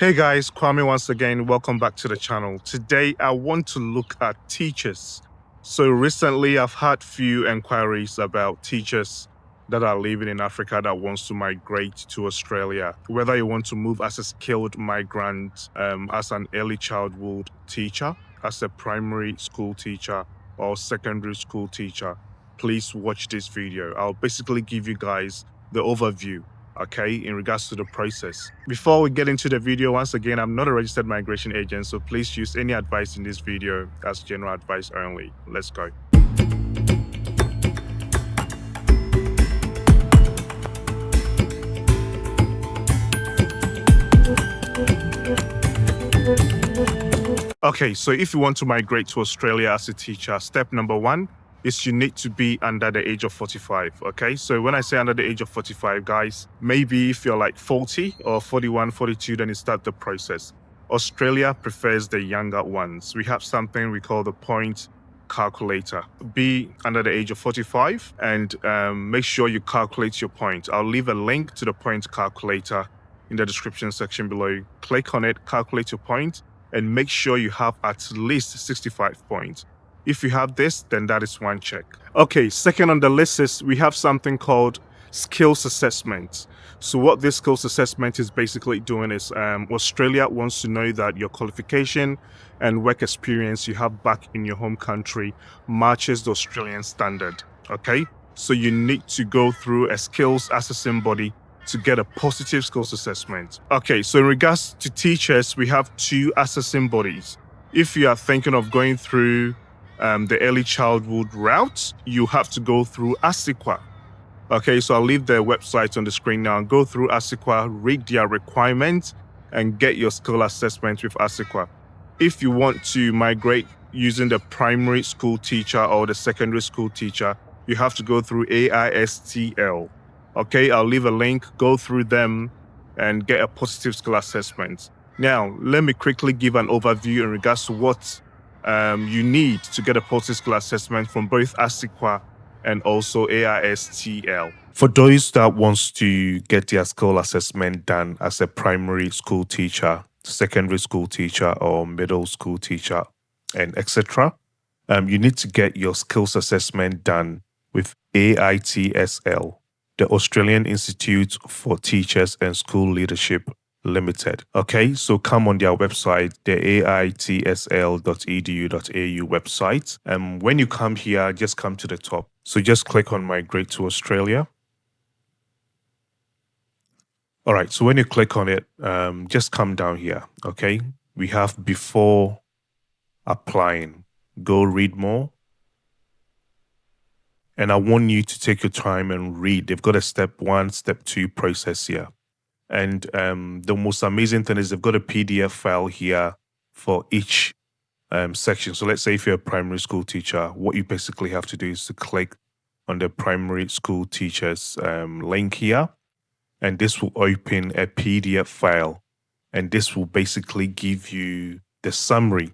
Hey guys, Kwame once again. Welcome back to the channel. Today I want to look at teachers. So recently I've had few inquiries about teachers that are living in Africa that wants to migrate to Australia. Whether you want to move as a skilled migrant, as an early childhood teacher, as a primary school teacher, or secondary school teacher, please watch this video. I'll basically give you guys the overview, okay, in regards to the process. Before we get into the video, once again, I'm not a registered migration agent, so please use any advice in this video as general advice only. Let's go. Okay, so if you want to migrate to Australia as a teacher, step number one is you need to be under the age of 45, okay? So when I say under the age of 45, guys, maybe if you're like 40 or 41, 42, then you start the process. Australia prefers the younger ones. We have something we call the point calculator. Be under the age of 45 and make sure you calculate your point. I'll leave a link to the point calculator in the description section below. Click on it, calculate your point, and make sure you have at least 65 points. If you have this, then that is one check. Okay, second on the list is we have something called skills assessment. So what this skills assessment is basically doing is Australia wants to know that your qualification and work experience you have back in your home country matches the Australian standard, okay? So you need to go through a skills assessing body to get a positive skills assessment. Okay, so in regards to teachers, we have two assessing bodies. If you are thinking of going through the early childhood route, you have to go through ACECQA. Okay, so I'll leave their website on the screen now. Go through ACECQA, read their requirements, and get your skill assessment with ACECQA. If you want to migrate using the primary school teacher or the secondary school teacher, you have to go through AISTL. Okay, I'll leave a link, go through them and get a positive skill assessment. Now, let me quickly give an overview in regards to what you need to get a positive skill assessment from both ACECQA and also AISTL. For those that wants to get their skill assessment done as a primary school teacher, secondary school teacher or middle school teacher, and etc., you need to get your skills assessment done with AITSL, the Australian Institute for Teachers and School Leadership Limited. Okay, so come on their website, the aitsl.edu.au website. And when you come here, just come to the top. So just click on Migrate to Australia. All right, so when you click on it, just come down here. Okay, we have before applying. Go read more. And I want you to take your time and read. They've got a step 1, step 2 process here. And the most amazing thing is they've got a PDF file here for each section. So let's say if you're a primary school teacher, what you basically have to do is to click on the primary school teachers link here. And this will open a PDF file. And this will basically give you the summary,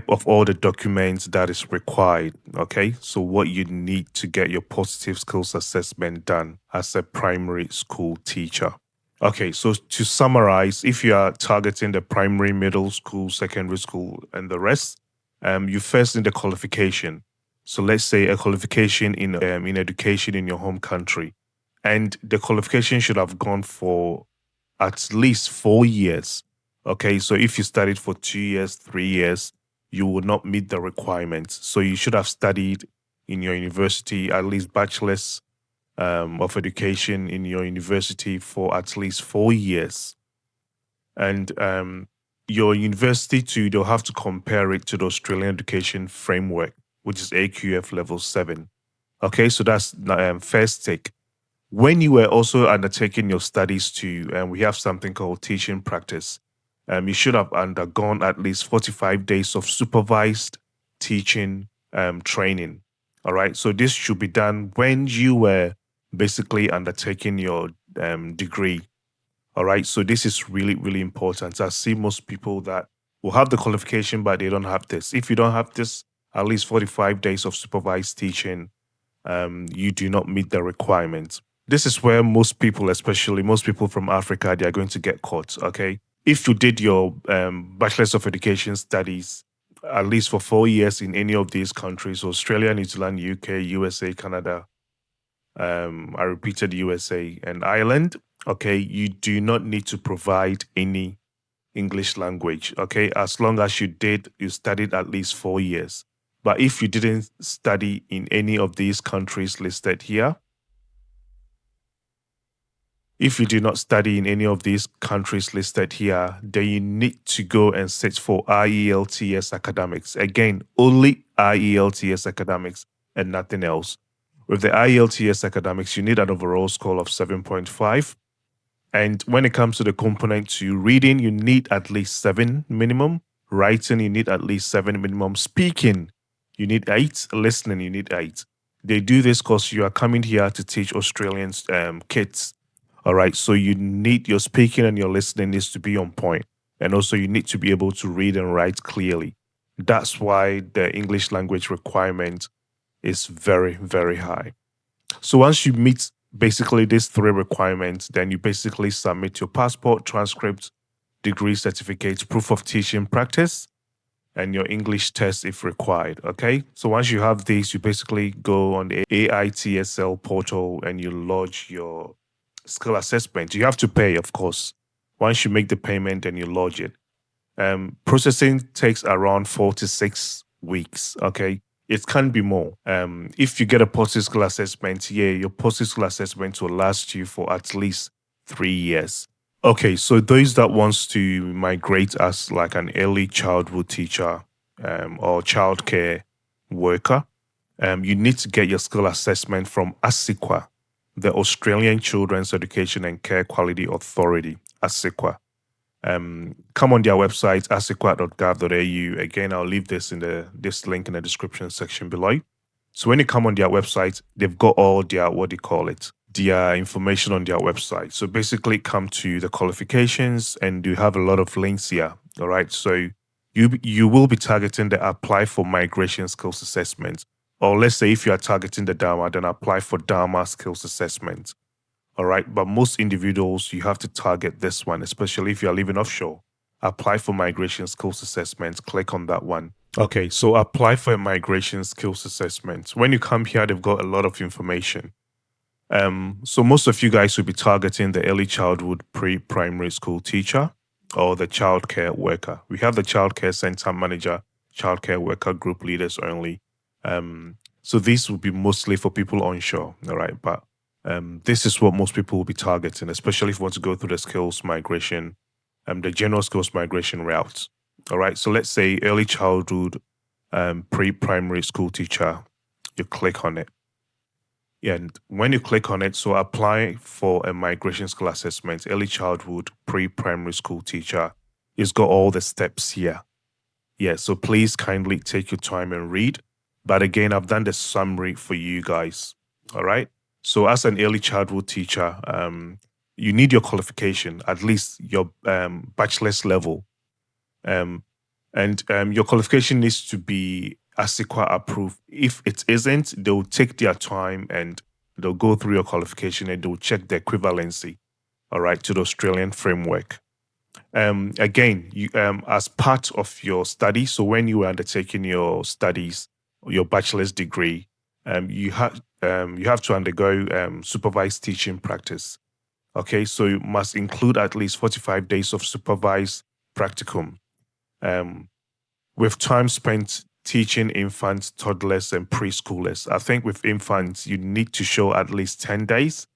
of all the documents that is required, okay? So what you need to get your positive skills assessment done as a primary school teacher. Okay, so to summarize, if you are targeting the primary, middle school, secondary school, and the rest, you first need the qualification. So let's say a qualification in education in your home country. And the qualification should have gone for at least 4 years. Okay, so if you studied for 2 years, 3 years, you will not meet the requirements. So you should have studied in your university, at least bachelor's of education in your university for at least 4 years. And your university too, they'll have to compare it to the Australian Education Framework, which is AQF level 7. Okay, so that's first take. When you were also undertaking your studies too, we have something called teaching practice. You should have undergone at least 45 days of supervised teaching training. All right, so this should be done when you were basically undertaking your degree. All right, so this is really, really important. I see most people that will have the qualification, but they don't have this. If you don't have this, at least 45 days of supervised teaching, you do not meet the requirements. This is where most people, especially most people from Africa, they are going to get caught, okay? if you did your Bachelor's of Education studies at least for 4 years in any of these countries, Australia, New Zealand, UK, USA, Canada, I repeated USA and Ireland, okay, you do not need to provide any English language, okay, as long as you studied at least 4 years. But if you didn't study in any of these countries listed here, if you do not study in any of these countries listed here, then you need to go and search for IELTS academics. Again, only IELTS academics and nothing else. With the IELTS academics, you need an overall score of 7.5. And when it comes to the component to reading, you need at least 7 minimum. Writing, you need at least 7 minimum. Speaking, you need 8. Listening, you need 8. They do this because you are coming here to teach Australian kids. All right. So you need your speaking and your listening needs to be on point. And also you need to be able to read and write clearly. That's why the English language requirement is very, very high. So once you meet basically these 3 requirements, then you basically submit your passport, transcript, degree certificate, proof of teaching practice, and your English test if required. Okay. So once you have these, you basically go on the AITSL portal and you lodge your skill assessment. You have to pay, of course. Once you make the payment, then you lodge it. Processing takes around 4 to 6 weeks. Okay. It can be more. If you get a post-school assessment, your post-school assessment will last you for at least 3 years. Okay, so those that wants to migrate as like an early childhood teacher or childcare worker, you need to get your skill assessment from ACECQA, the Australian Children's Education and Care Quality Authority, ACECQA. Come on their website, ACECQA.gov.au. Again, I'll leave this this link in the description section below. So when you come on their website, they've got all their, their information on their website. So basically come to the qualifications and you have a lot of links here. All right. So you will be targeting the apply for migration skills assessment. Or let's say if you are targeting the Dharma, then apply for Dharma skills assessment. All right. But most individuals, you have to target this one, especially if you are living offshore. Apply for migration skills assessment. Click on that one. Okay. So apply for a migration skills assessment. When you come here, they've got a lot of information. So most of you guys will be targeting the early childhood pre-primary school teacher or the childcare worker. We have the childcare center manager, childcare worker group leaders only. So these will be mostly for people onshore. All right. But this is what most people will be targeting, especially if you want to go through the skills migration, the general skills migration route. All right. So let's say early childhood, pre-primary school teacher, you click on it. And when you click on it, so apply for a migration skill assessment, early childhood, pre-primary school teacher, it's got all the steps here. Yeah. So please kindly take your time and read. But again, I've done the summary for you guys. All right. So as an early childhood teacher, you need your qualification, at least your bachelor's level. And your qualification needs to be ACECQA approved. If it isn't, they'll take their time and they'll go through your qualification and they'll check the equivalency, all right, to the Australian framework. Again, you as part of your study, so when you are undertaking your studies, your bachelor's degree, you have to undergo supervised teaching practice. Okay, so you must include at least 45 days of supervised practicum, with time spent teaching infants, toddlers, and preschoolers. I think with infants, you need to show at least 10 days.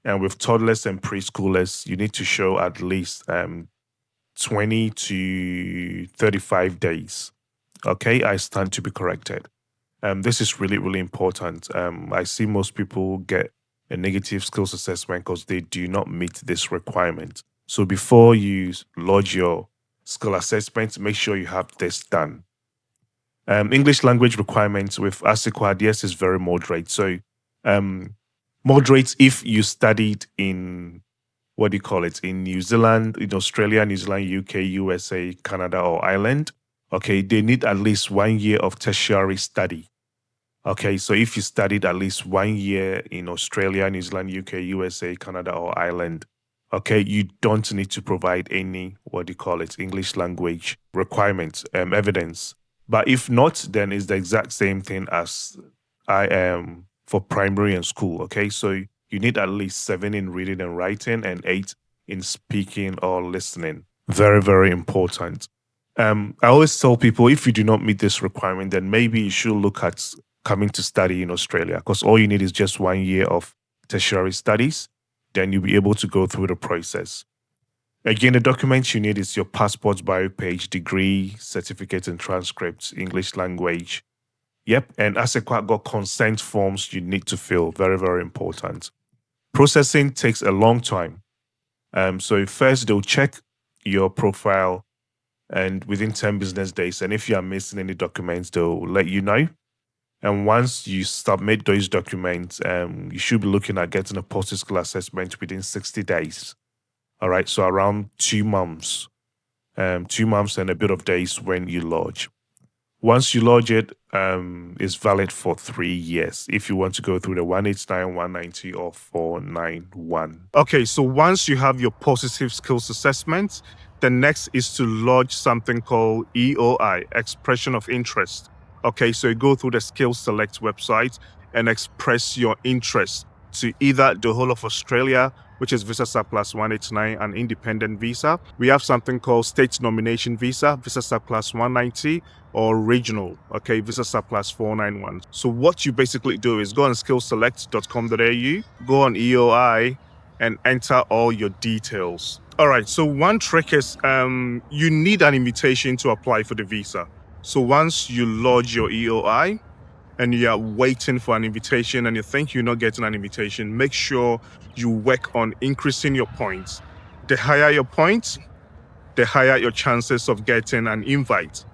And with toddlers and preschoolers, you need to show at least 20 to 35 days. Okay, I stand to be corrected. This is really, really important. I see most people get a negative skills assessment because they do not meet this requirement. So before you lodge your skill assessment, make sure you have this done. English language requirements with ACECQA, yes, is very moderate. So moderate if you studied in, in New Zealand, in Australia, New Zealand, UK, USA, Canada, or Ireland. Okay, they need at least 1 year of tertiary study. Okay, so if you studied at least 1 year in Australia, New Zealand, UK, USA, Canada, or Ireland, Okay, you don't need to provide any, English language requirements, evidence. But if not, then it's the exact same thing as I am for primary and school. Okay, so you need at least 7 in reading and writing and 8 in speaking or listening. Very, very important. I always tell people, if you do not meet this requirement, then maybe you should look at coming to study in Australia, because all you need is just 1 year of tertiary studies. Then you'll be able to go through the process. Again, the documents you need is your passport, bio page, degree, certificate and transcripts, English language. Yep, and ACECQA got consent forms you need to fill. Very, very important. Processing takes a long time. So first they'll check your profile, and within 10 business days, and if you are missing any documents, they'll let you know. And once you submit those documents, you should be looking at getting a post-school assessment within 60 days. All right, so around 2 months. 2 months and a bit of days when you lodge. Once you lodge it, it's valid for 3 years if you want to go through the 189, 190, or 491. Okay, so once you have your positive skills assessment, the next is to lodge something called EOI, Expression of Interest. Okay, so you go through the Skills Select website and express your interest to either the whole of Australia, which is Visa Surplus 189, an independent visa. We have something called State Nomination Visa, Visa Surplus 190, or regional, okay, Visa Surplus 491. So what you basically do is go on skillselect.com.au, go on EOI, and enter all your details. All right, so one trick is you need an invitation to apply for the visa. So once you lodge your EOI and you are waiting for an invitation and you think you're not getting an invitation, make sure you work on increasing your points. The higher your points, the higher your chances of getting an invite,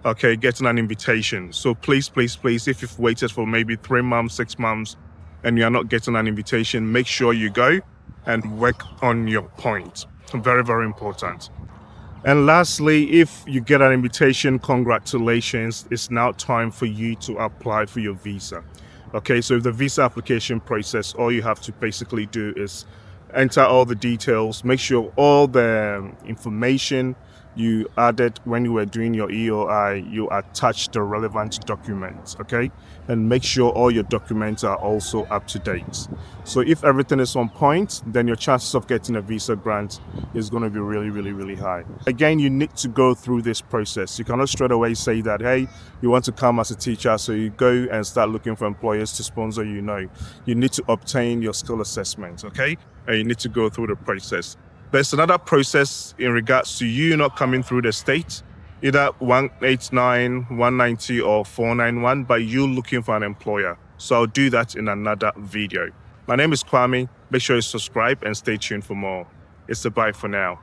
okay, getting an invitation. So please, please, please, if you've waited for maybe 3 months, 6 months, and you're not getting an invitation, make sure you go and work on your points. Very, very important. And lastly, if you get an invitation, congratulations. It's now time for you to apply for your visa. Okay, so the visa application process, all you have to basically do is enter all the details, make sure all the information you added when you were doing your EOI, you attach the relevant documents, okay? And make sure all your documents are also up to date. So if everything is on point, then your chances of getting a visa grant is going to be really, really, really high. Again, you need to go through this process. You cannot straight away say that, hey, you want to come as a teacher, so you go and start looking for employers to sponsor you. No, you need to obtain your skill assessment, okay? And you need to go through the process. There's another process in regards to you not coming through the state, either 189, 190, or 491, by you looking for an employer. So I'll do that in another video. My name is Kwame. Make sure you subscribe and stay tuned for more. It's a bye for now.